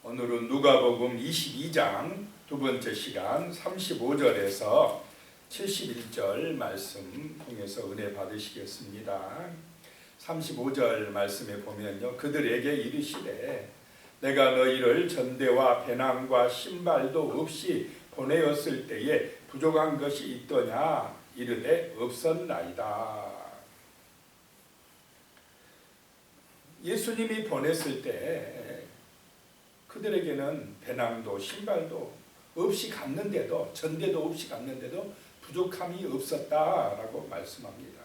오늘은 누가복음 22장 두 번째 시간 35절에서 71절 말씀 통해서 은혜 받으시겠습니다. 35절 말씀에 보면요, 그들에게 이르시되 내가 너희를 전대와 배낭과 신발도 없이 보내었을 때에 부족한 것이 있더냐 이르되 없었나이다. 예수님이 보냈을 때 그들에게는 배낭도 신발도 없이 갔는데도, 전대도 없이 갔는데도 부족함이 없었다라고 말씀합니다.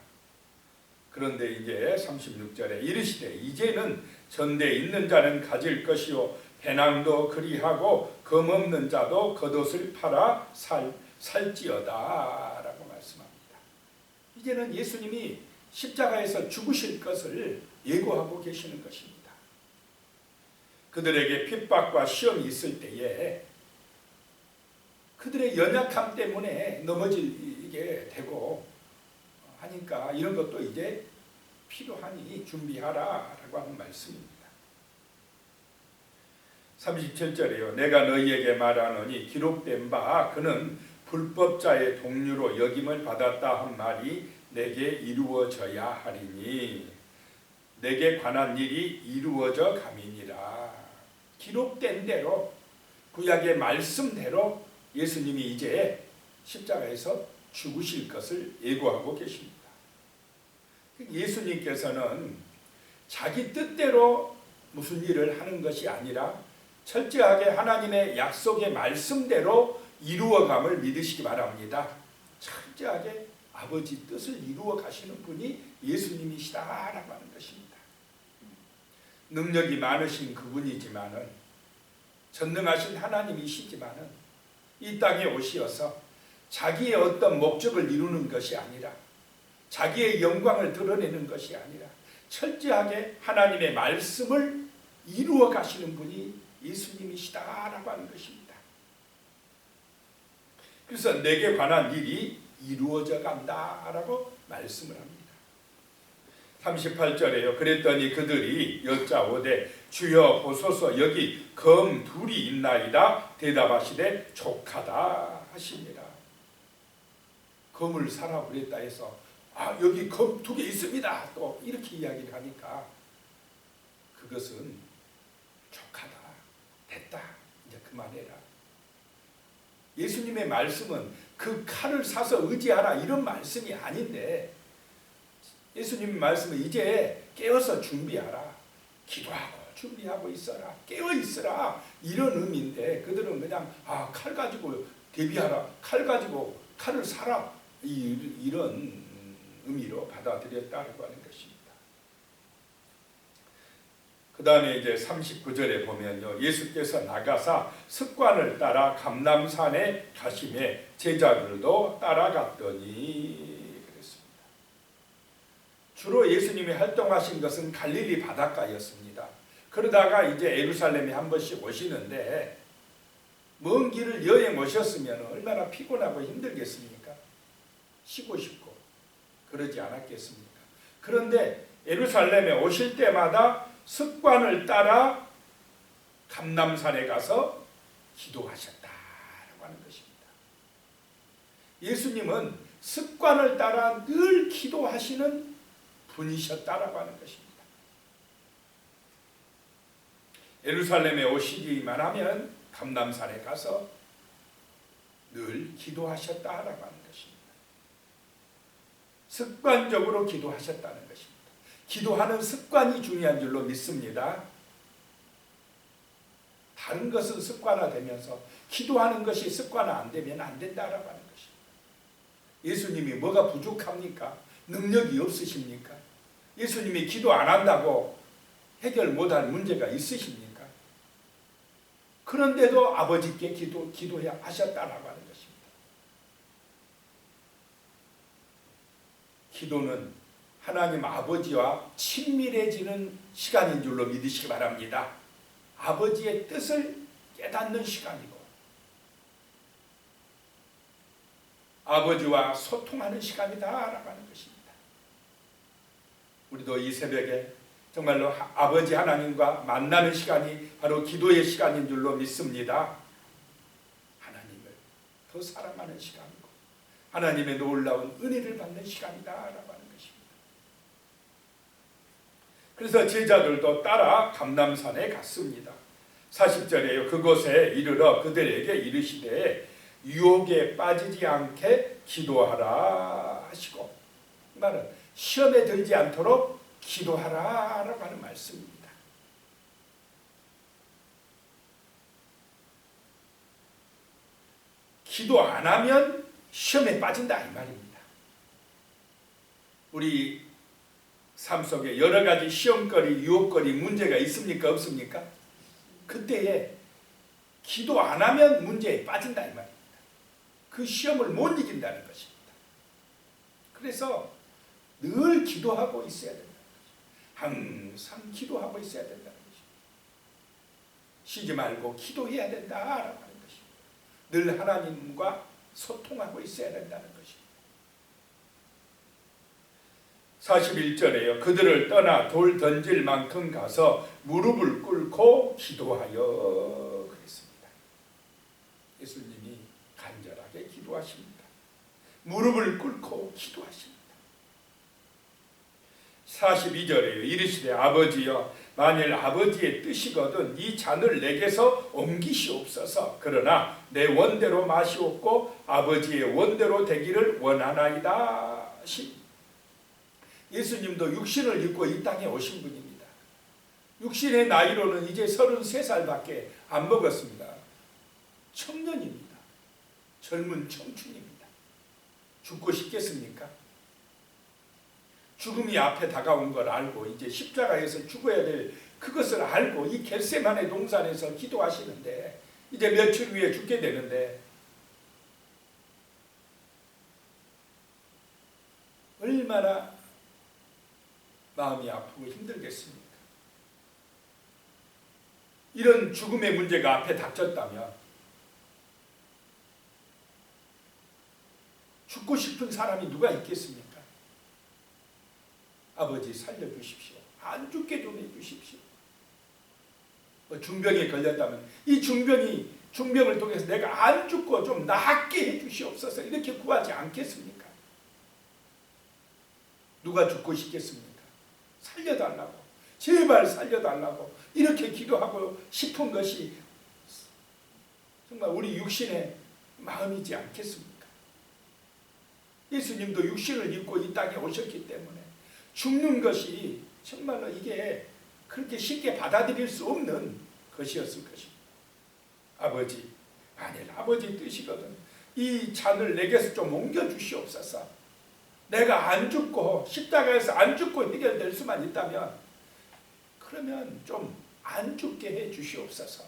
그런데 이제 36절에 이르시되 이제는 전대 있는 자는 가질 것이요 배낭도 그리하고 검 없는 자도 겉옷을 팔아 살지어다 라고 말씀합니다. 이제는 예수님이 십자가에서 죽으실 것을 예고하고 계시는 것입니다. 그들에게 핍박과 시험이 있을 때에 그들의 연약함 때문에 넘어지게 되고 하니까 이런 것도 이제 필요하니 준비하라 라고 하는 말씀입니다. 37절에요. 내가 너희에게 말하노니 기록된 바 그는 불법자의 동류로 여김을 받았다 한 말이 내게 이루어져야 하리니 내게 관한 일이 이루어져 감이니라. 기록된 대로 구약의 말씀대로 예수님이 이제 십자가에서 죽으실 것을 예고하고 계십니다. 예수님께서는 자기 뜻대로 무슨 일을 하는 것이 아니라 철저하게 하나님의 약속의 말씀대로 이루어감을 믿으시기 바랍니다. 철저하게 아버지 뜻을 이루어 가시는 분이 예수님이시다라고 하는 것입니다. 능력이 많으신 그분이지만은 전능하신 하나님이시지만은 이 땅에 오시어서 자기의 어떤 목적을 이루는 것이 아니라 자기의 영광을 드러내는 것이 아니라 철저하게 하나님의 말씀을 이루어 가시는 분이 예수님이시다라고 하는 것입니다. 그래서 내게 관한 일이 이루어져 간다라고 말씀을 합니다. 38절에요. 그랬더니 그들이 여짜오되 주여 보소서 여기 검 둘이 있나이다. 대답하시되 족하다 하시니라. 검을 사라 그랬다 해서 여기 검 2개 있습니다. 또 이렇게 이야기를 하니까 그것은 족하다. 됐다. 이제 그만해라. 예수님의 말씀은 그 칼을 사서 의지하라 이런 말씀이 아닌데 예수님 말씀은 이제 깨어서 준비하라. 기도하고 준비하고 있어라. 깨어 있어라. 이런 의미인데 그들은 그냥 칼 가지고 대비하라. 칼 가지고 칼을 사라. 이런 의미로 받아들였다고 하는 것입니다. 그 다음에 이제 39절에 보면요. 예수께서 나가사 습관을 따라 감람산에 가심에 제자들도 따라갔더니 주로 예수님이 활동하신 것은 갈릴리 바닷가였습니다. 그러다가 이제 예루살렘에 한 번씩 오시는데 먼 길을 여행 오셨으면 얼마나 피곤하고 힘들겠습니까? 쉬고 싶고 그러지 않았겠습니까? 그런데 예루살렘에 오실 때마다 습관을 따라 감람산에 가서 기도하셨다라고 하는 것입니다. 예수님은 습관을 따라 늘 기도하시는 분이셨다라고 하는 것입니다. 예루살렘에 오시기만 하면 감람산에 가서 늘 기도하셨다라고 하는 것입니다. 습관적으로 기도하셨다는 것입니다. 기도하는 습관이 중요한 줄로 믿습니다. 다른 것은 습관화되면서 기도하는 것이 습관화 안 되면 안 된다라고 하는 것입니다. 예수님이 뭐가 부족합니까? 능력이 없으십니까? 예수님이 기도 안 한다고 해결 못할 문제가 있으십니까? 그런데도 아버지께 기도해야 하셨다라고 하는 것입니다. 기도는 하나님 아버지와 친밀해지는 시간인 줄로 믿으시기 바랍니다. 아버지의 뜻을 깨닫는 시간이고 아버지와 소통하는 시간이다라고 하는 것입니다. 우리도 이 새벽에 정말로 아버지 하나님과 만나는 시간이 바로 기도의 시간인 줄로 믿습니다. 하나님을 더 사랑하는 시간이고 하나님의 놀라운 은혜를 받는 시간이다라고 하는 것입니다. 그래서 제자들도 따라 감람산에 갔습니다. 40절에요. 그곳에 이르러 그들에게 이르시되 유혹에 빠지지 않게 기도하라 하시고, 이 말은 시험에 들지 않도록 기도하라라고 하는 말씀입니다. 기도 안 하면 시험에 빠진다 이 말입니다. 우리 삶 속에 여러 가지 시험거리, 유혹거리, 문제가 있습니까? 없습니까? 그때에 기도 안 하면 문제에 빠진다 이 말입니다. 그 시험을 못 이긴다는 것입니다. 그래서 늘 기도하고 있어야 된다는 것입니다. 항상 기도하고 있어야 된다는 것입니다. 쉬지 말고 기도해야 된다라고 하는 것입니다. 늘 하나님과 소통하고 있어야 된다는 것입니다. 41절에요. 그들을 떠나 돌 던질 만큼 가서 무릎을 꿇고 기도하여 그랬습니다. 예수님이 간절하게 기도하십니다. 무릎을 꿇고 기도하십니다. 42절에요. 이르시되 아버지여 만일 아버지의 뜻이거든 이 잔을 내게서 옮기시옵소서. 그러나 내 원대로 마시옵고 아버지의 원대로 되기를 원하나이다. 예수님도 육신을 입고 이 땅에 오신 분입니다. 육신의 나이로는 이제 33살밖에 안 먹었습니다. 청년입니다. 젊은 청춘입니다. 죽고 싶겠습니까? 죽음이 앞에 다가온 걸 알고 이제 십자가에서 죽어야 될 그것을 알고 이 겟세마네 동산에서 기도하시는데 이제 며칠 후에 죽게 되는데 얼마나 마음이 아프고 힘들겠습니까? 이런 죽음의 문제가 앞에 닥쳤다면 죽고 싶은 사람이 누가 있겠습니까? 아버지 살려주십시오. 안 죽게 좀 해주십시오. 중병에 걸렸다면 이 중병을 통해서 내가 안 죽고 좀 낫게 해주시옵소서 이렇게 구하지 않겠습니까? 누가 죽고 싶겠습니까? 살려달라고, 제발 살려달라고 이렇게 기도하고 싶은 것이 정말 우리 육신의 마음이지 않겠습니까? 예수님도 육신을 입고 이 땅에 오셨기 때문에 죽는 것이 정말로 이게 그렇게 쉽게 받아들일 수 없는 것이었을 것입니다. 아버지, 만일 아버지 뜻이거든 이 잔을 내게서 좀 옮겨주시옵소서. 내가 안 죽고 십자가에서 안 죽고 해결될 수만 있다면 그러면 좀 안 죽게 해 주시옵소서.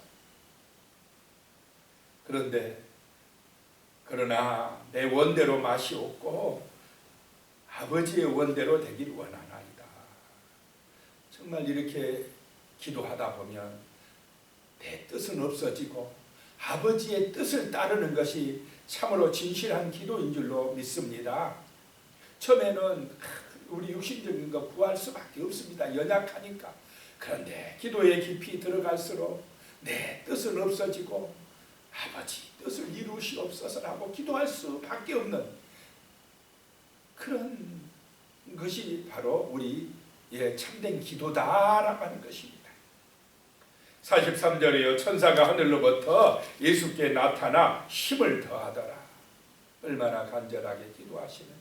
그러나 내 원대로 마시옵고 아버지의 원대로 되길 원하나이다. 정말 이렇게 기도하다 보면 내 뜻은 없어지고 아버지의 뜻을 따르는 것이 참으로 진실한 기도인 줄로 믿습니다. 처음에는 우리 육신적인 거 구할 수밖에 없습니다. 연약하니까. 그런데 기도에 깊이 들어갈수록 내 뜻은 없어지고 아버지 뜻을 이루시옵소서라고 기도할 수밖에 없는 그런 것이 바로 우리의 참된 기도다라고 하는 것입니다. 43절에요. 천사가 하늘로부터 예수께 나타나 힘을 더하더라. 얼마나 간절하게 기도하시는지,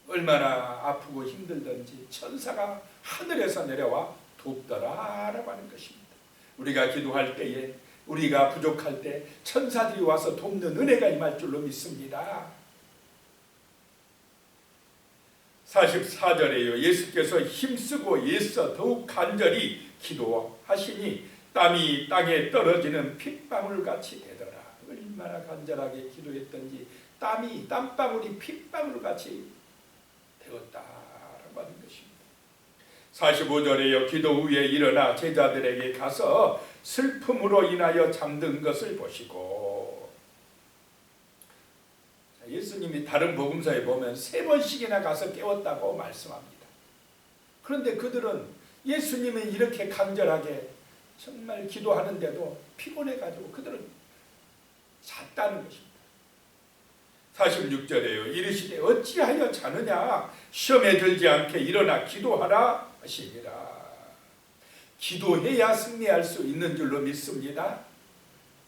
얼마나 아프고 힘들든지 천사가 하늘에서 내려와 돕더라라고 하는 것입니다. 우리가 기도할 때에, 우리가 부족할 때 천사들이 와서 돕는 은혜가 임할 줄로 믿습니다. 44절에요. 예수께서 힘쓰고 애써 더욱 간절히 기도하시니 땀이 땅에 떨어지는 핏방울같이 되더라. 얼마나 간절하게 기도했던지 땀방울이 핏방울같이 되었다라고 하는 것입니다. 45절에요. 기도 후에 일어나 제자들에게 가서 슬픔으로 인하여 잠든 것을 보시고, 예수님이 다른 복음서에 보면 3번씩이나 가서 깨웠다고 말씀합니다. 그런데 그들은 예수님이 이렇게 간절하게 정말 기도하는데도 피곤해가지고 그들은 잤다는 것입니다. 46절에요. 이르시되 어찌하여 자느냐 시험에 들지 않게 일어나 기도하라 하시니라. 기도해야 승리할 수 있는 줄로 믿습니다.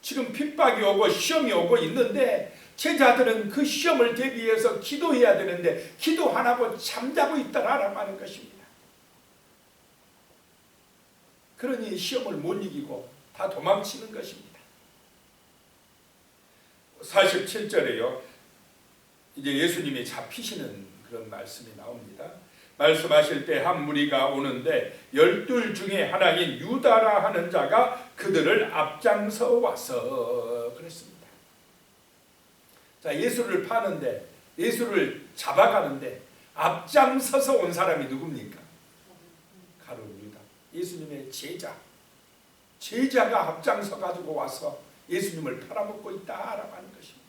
지금 핍박이 오고 시험이 오고 있는데 제자들은 그 시험을 대비해서 기도해야 되는데 기도 안 하고 잠자고 있다라고 하는 것입니다. 그러니 시험을 못 이기고 다 도망치는 것입니다. 47절에요. 이제 예수님이 잡히시는 그런 말씀이 나옵니다. 말씀하실 때 한 무리가 오는데 12 중에 하나인 유다라 하는 자가 그들을 앞장서 와서 그랬습니다. 자, 예수를 파는데, 예수를 잡아가는데 앞장서서 온 사람이 누굽니까? 가룟 유다. 예수님의 제자가 앞장서 가지고 와서 예수님을 팔아먹고 있다라고 하는 것입니다.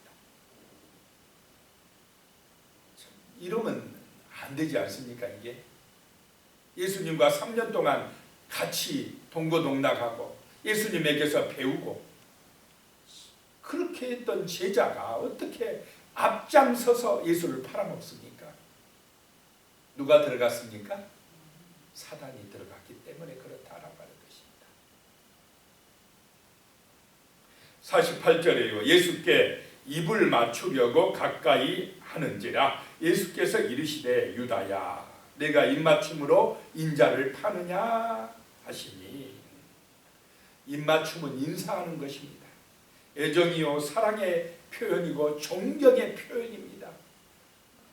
이러면 안 되지 않습니까? 이게 예수님과 3년 동안 같이 동거동락하고 예수님에게서 배우고 그렇게 했던 제자가 어떻게 앞장서서 예수를 팔아먹습니까? 누가 들어갔습니까? 사단이 들어갔기 때문에 그렇다라고 하는 것입니다. 48절에요. 예수께 입을 맞추려고 가까이 하는지라 예수께서 이르시되 유다야 내가 입맞춤으로 인자를 파느냐 하시니. 입맞춤은 인사하는 것입니다. 애정이요 사랑의 표현이고 존경의 표현입니다.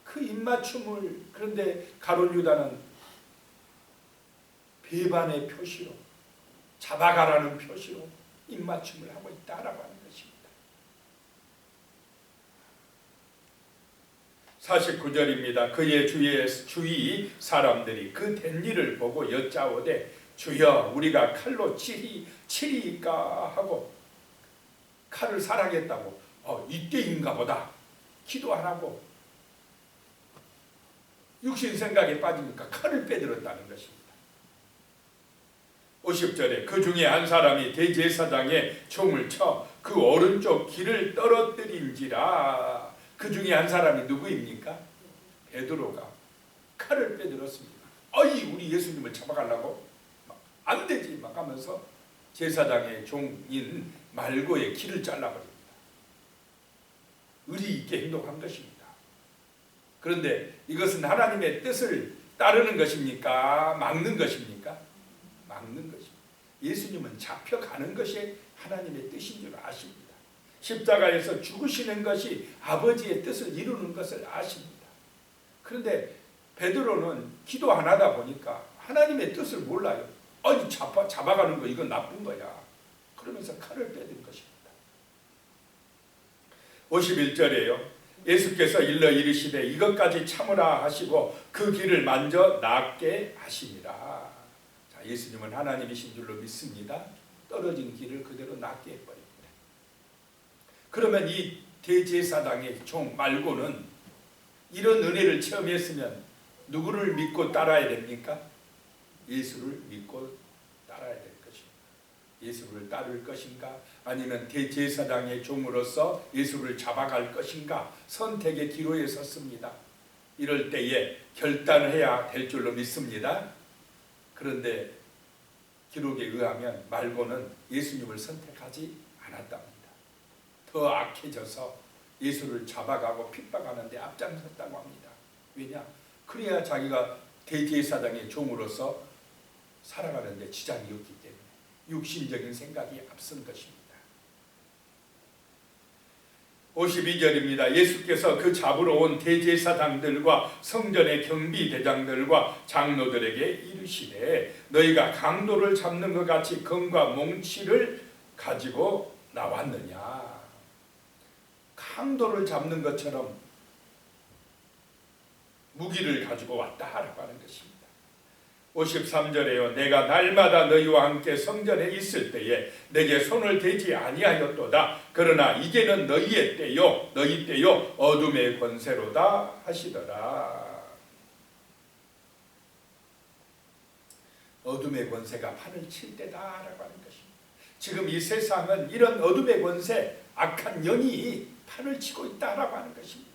그 입맞춤을 그런데 가룟 유다는 배반의 표시로 잡아가라는 표시로 입맞춤을 하고 있다라고 하는 것입니다. 49절입니다. 그의 주위 사람들이 그 된 일을 보고 여짜오되 주여 우리가 칼로 치리이까 하고 칼을 사랑했다고 이때인가 보다 기도하라고 육신 생각에 빠지니까 칼을 빼들었다는 것입니다. 50절에 그 중에 한 사람이 대제사장의 총을 쳐 그 오른쪽 귀를 떨어뜨린지라. 그 중에 한 사람이 누구입니까? 베드로가 칼을 빼들었습니다. 우리 예수님을 잡아가려고 안 되지 막 하면서 제사장의 종인 말고의 귀를 잘라버립니다. 의리 있게 행동한 것입니다. 그런데 이것은 하나님의 뜻을 따르는 것입니까? 막는 것입니까? 막는 것입니다. 예수님은 잡혀가는 것이 하나님의 뜻인 줄 아십니다. 십자가에서 죽으시는 것이 아버지의 뜻을 이루는 것을 아십니다. 그런데 베드로는 기도 안 하다 보니까 하나님의 뜻을 몰라요. 잡아가는 거 이건 나쁜 거야. 그러면서 칼을 빼든 것입니다. 51절에요. 예수께서 일러 이르시되 이것까지 참으라 하시고 그 길을 만져 낫게 하시니라. 자, 예수님은 하나님이신 줄로 믿습니다. 떨어진 길을 그대로 낫게 해버립니다. 그러면 이 대제사장의 종 말고는 이런 은혜를 체험했으면 누구를 믿고 따라야 됩니까? 예수를 믿고 따라야 될 것입니다. 예수를 따를 것인가? 아니면 대제사장의 종으로서 예수를 잡아갈 것인가? 선택의 기로에 섰습니다. 이럴 때에 결단을 해야 될 줄로 믿습니다. 그런데 기록에 의하면 말고는 예수님을 선택하지 않았답니다. 더 악해져서 예수를 잡아가고 핍박하는데 앞장섰다고 합니다. 왜냐? 그래야 자기가 대제사장의 종으로서 살아가는데 지장이 없기 때문에 육신적인 생각이 앞선 것입니다. 52절입니다. 예수께서 그 잡으러 온 대제사장들과 성전의 경비대장들과 장로들에게 이르시되 너희가 강도를 잡는 것 같이 검과 몽치를 가지고 나왔느냐. 강도를 잡는 것처럼 무기를 가지고 왔다라고 하는 것입니다. 53절에요. 내가 날마다 너희와 함께 성전에 있을 때에 내게 손을 대지 아니하였도다. 그러나 이제는 너희 때요 어둠의 권세로다 하시더라. 어둠의 권세가 판을 칠 때다라고 하는 것입니다. 지금 이 세상은 이런 어둠의 권세, 악한 영이 판을 치고 있다라고 하는 것입니다.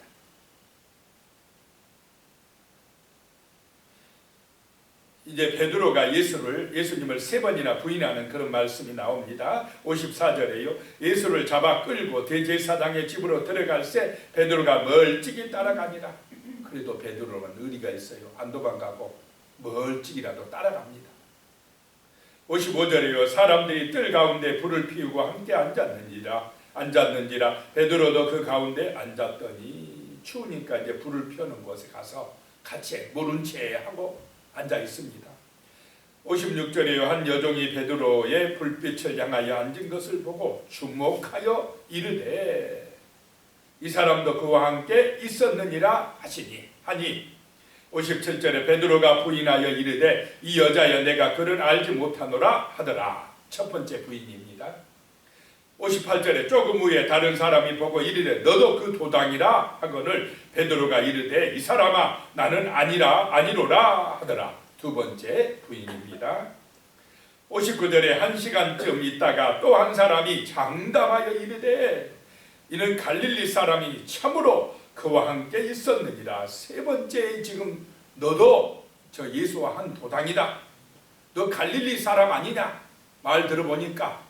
이제 베드로가 예수님을 3번이나 부인하는 그런 말씀이 나옵니다. 54절에요. 예수를 잡아 끌고 대제사장의 집으로 들어갈 새 베드로가 멀찍이 따라가니라. 그래도 베드로는 의리가 있어요. 안 도망가고 멀찍이라도 따라갑니다. 55절에요. 사람들이 뜰 가운데 불을 피우고 함께 앉았는지라 베드로도 그 가운데 앉았더니 추우니까 이제 불을 피우는 곳에 가서 같이 모른 채 하고 앉아 있습니다. 56절에요. 한 여종이 베드로의 불빛을 향하여 앉은 것을 보고 주목하여 이르되 이 사람도 그와 함께 있었느니라 하니 57절에 베드로가 부인하여 이르되 이 여자여 내가 그를 알지 못하노라 하더라. 첫 번째 부인입니다. 58절에 조금 후에 다른 사람이 보고 이르되 너도 그 도당이라 하거늘 베드로가 이르되 이 사람아 나는 아니로라 하더라. 두 번째 부인입니다. 59절에 1시간쯤 있다가 또 한 사람이 장담하여 이르되 이는 갈릴리 사람이 참으로 그와 함께 있었느니라. 세 번째 지금 너도 저 예수와 한 도당이다. 너 갈릴리 사람 아니냐? 말 들어보니까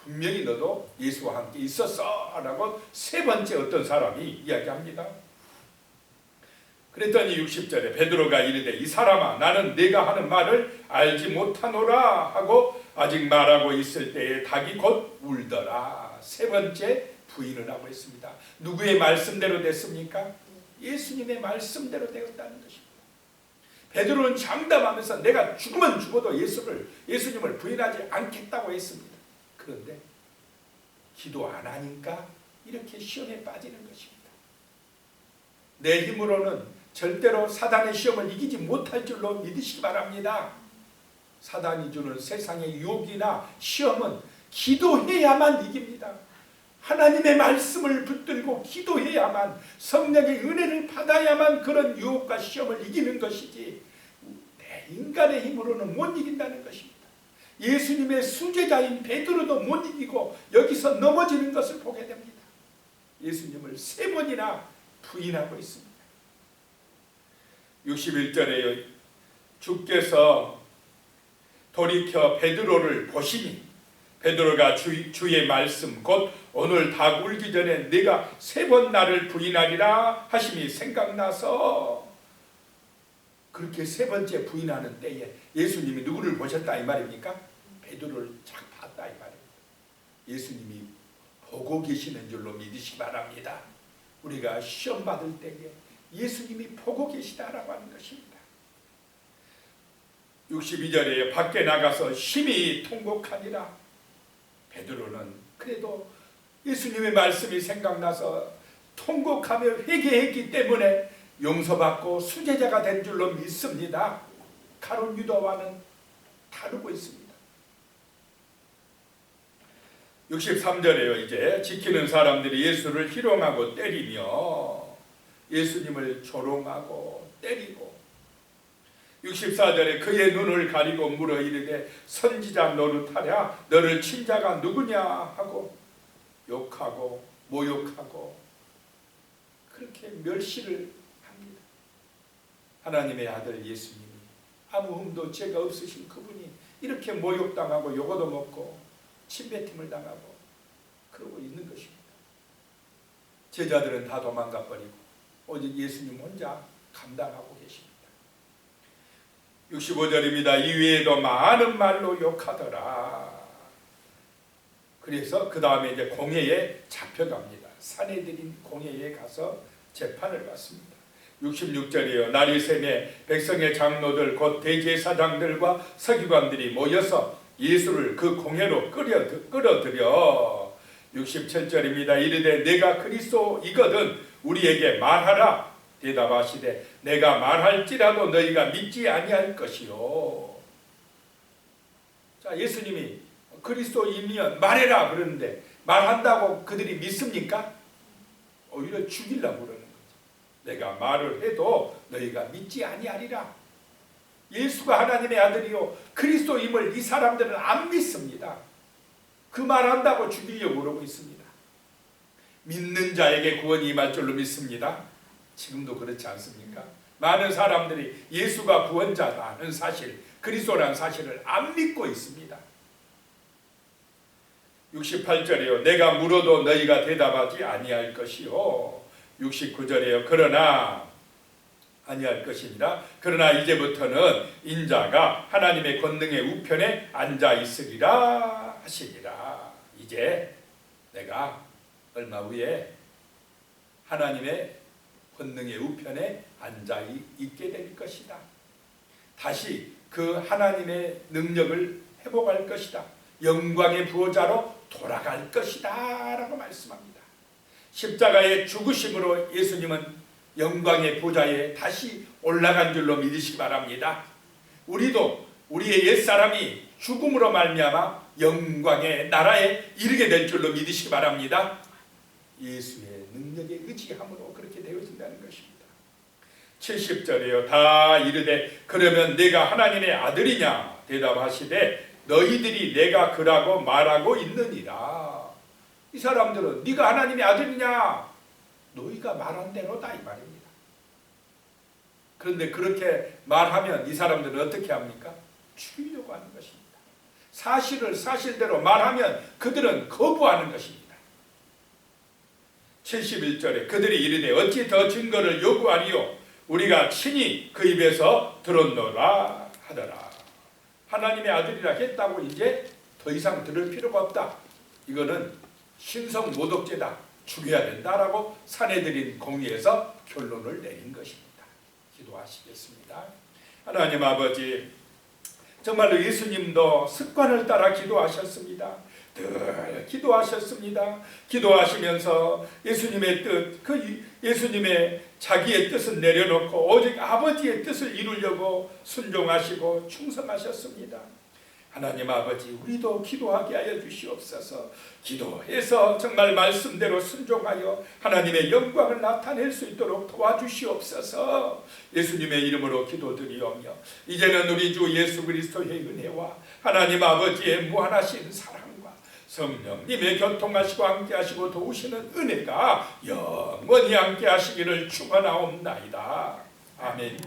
분명히 너도 예수와 함께 있었어 라고 세 번째 어떤 사람이 이야기합니다. 그랬더니 60절에 베드로가 이르되 이 사람아 나는 네가 하는 말을 알지 못하노라 하고 아직 말하고 있을 때에 닭이 곧 울더라. 세 번째 부인을 하고 있습니다. 누구의 말씀대로 됐습니까? 예수님의 말씀대로 되었다는 것입니다. 베드로는 장담하면서 내가 죽으면 죽어도 예수님을 부인하지 않겠다고 했습니다. 그런데 기도 안 하니까 이렇게 시험에 빠지는 것입니다. 내 힘으로는 절대로 사단의 시험을 이기지 못할 줄로 믿으시기 바랍니다. 사단이 주는 세상의 유혹이나 시험은 기도해야만 이깁니다. 하나님의 말씀을 붙들고 기도해야만 성령의 은혜를 받아야만 그런 유혹과 시험을 이기는 것이지 내 인간의 힘으로는 못 이긴다는 것입니다. 예수님의 수제자인 베드로도 못 이기고 여기서 넘어지는 것을 보게 됩니다. 예수님을 3번이나 부인하고 있습니다. 61절에 주께서 돌이켜 베드로를 보시니 베드로가 주의 말씀 곧 오늘 닭 울기 전에 네가 3번 나를 부인하리라 하심이 생각나서 그렇게 3번째 부인하는 때에 예수님이 누구를 보셨다 이 말입니까? 베드로를 쫙 봤다 이 말입니다. 예수님이 보고 계시는 줄로 믿으시기 바랍니다. 우리가 시험 받을 때에 예수님이 보고 계시다라고 하는 것입니다. 62절에 밖에 나가서 심히 통곡하니라. 베드로는 그래도 예수님의 말씀이 생각나서 통곡하며 회개했기 때문에 용서받고 수제자가 된 줄로 믿습니다. 가룟 유다와는 다르고 있습니다. 63절에요. 이제 지키는 사람들이 예수를 희롱하고 때리며 예수님을 조롱하고 때리고 64절에 그의 눈을 가리고 물어 이르되 선지자 노릇하랴 너를 친 자가 누구냐 하고 욕하고 모욕하고 그렇게 멸시를 합니다. 하나님의 아들 예수님이 아무 흠도 죄가 없으신 그분이 이렇게 모욕당하고 욕도 먹고 침뱉음을 당하고 그러고 있는 것입니다. 제자들은 다 도망가 버리고 오직 예수님 혼자 감당하고 계십니다. 65절입니다. 이외에도 많은 말로 욕하더라. 그래서 그 다음에 이제 공회에 잡혀갑니다. 사내들인 공회에 가서 재판을 받습니다. 66절이에요. 날이 새매 백성의 장로들 곧 대제사장들과 서기관들이 모여서 예수를 그 공회로 끌어들여 67절입니다. 이르되 내가 그리스도이거든 우리에게 말하라. 대답하시되 내가 말할지라도 너희가 믿지 아니할 것이요. 자, 예수님이 그리스도이면 말해라 그러는데 말한다고 그들이 믿습니까? 오히려 죽이려고 그러는 거죠. 내가 말을 해도 너희가 믿지 아니하리라. 예수가 하나님의 아들이요 그리스도임을 이 사람들은 안 믿습니다. 그 말한다고 죽이려고 그러고 있습니다. 믿는 자에게 구원이 임할 줄로 믿습니다. 지금도 그렇지 않습니까? 많은 사람들이 예수가 구원자라는 사실, 그리스도라는 사실을 안 믿고 있습니다. 68절이요. 내가 물어도 너희가 대답하지 아니할 것이요. 69절이요. 그러나 아니할 것이니라. 그러나 이제부터는 인자가 하나님의 권능의 우편에 앉아 있으리라 하시니라. 이제 내가 얼마 후에 하나님의 권능의 우편에 앉아 있게 될 것이다. 다시 그 하나님의 능력을 회복할 것이다. 영광의 부호자로 돌아갈 것이다 라고 말씀합니다. 십자가의 죽으심으로 예수님은 영광의 보좌에 다시 올라간 줄로 믿으시기 바랍니다. 우리도 우리의 옛사람이 죽음으로 말미암아 영광의 나라에 이르게 될 줄로 믿으시기 바랍니다. 예수의 능력에 의지함으로 그렇게 되어진다는 것입니다. 70절이요. 다 이르되 그러면 내가 하나님의 아들이냐 대답하시되 너희들이 내가 그라고 말하고 있느니라. 이 사람들은 네가 하나님의 아들이냐? 너희가 말한 대로다 이 말입니다. 그런데 그렇게 말하면 이 사람들은 어떻게 합니까? 죽이려고 하는 것입니다. 사실을 사실대로 말하면 그들은 거부하는 것입니다. 71절에 그들이 이르되 어찌 더 증거를 요구하리요? 우리가 친히 그 입에서 들었노라 하더라. 하나님의 아들이라 했다고 이제 더 이상 들을 필요가 없다. 이거는 신성 모독죄다. 죽여야 된다라고 사내들인 공의에서 결론을 내린 것입니다. 기도하시겠습니다. 하나님 아버지, 정말로 예수님도 습관을 따라 기도하셨습니다. 늘 기도하셨습니다. 기도하시면서 예수님의 뜻, 그 예수님의 자기의 뜻은 내려놓고 오직 아버지의 뜻을 이루려고 순종하시고 충성하셨습니다. 하나님 아버지, 우리도 기도하게 하여 주시옵소서. 기도해서 정말 말씀대로 순종하여 하나님의 영광을 나타낼 수 있도록 도와주시옵소서. 예수님의 이름으로 기도드리오며 이제는 우리 주 예수 그리스도의 은혜와 하나님 아버지의 무한하신 사랑과 성령님의 교통하시고 함께하시고 도우시는 은혜가 영원히 함께하시기를 축원하옵나이다. 아멘.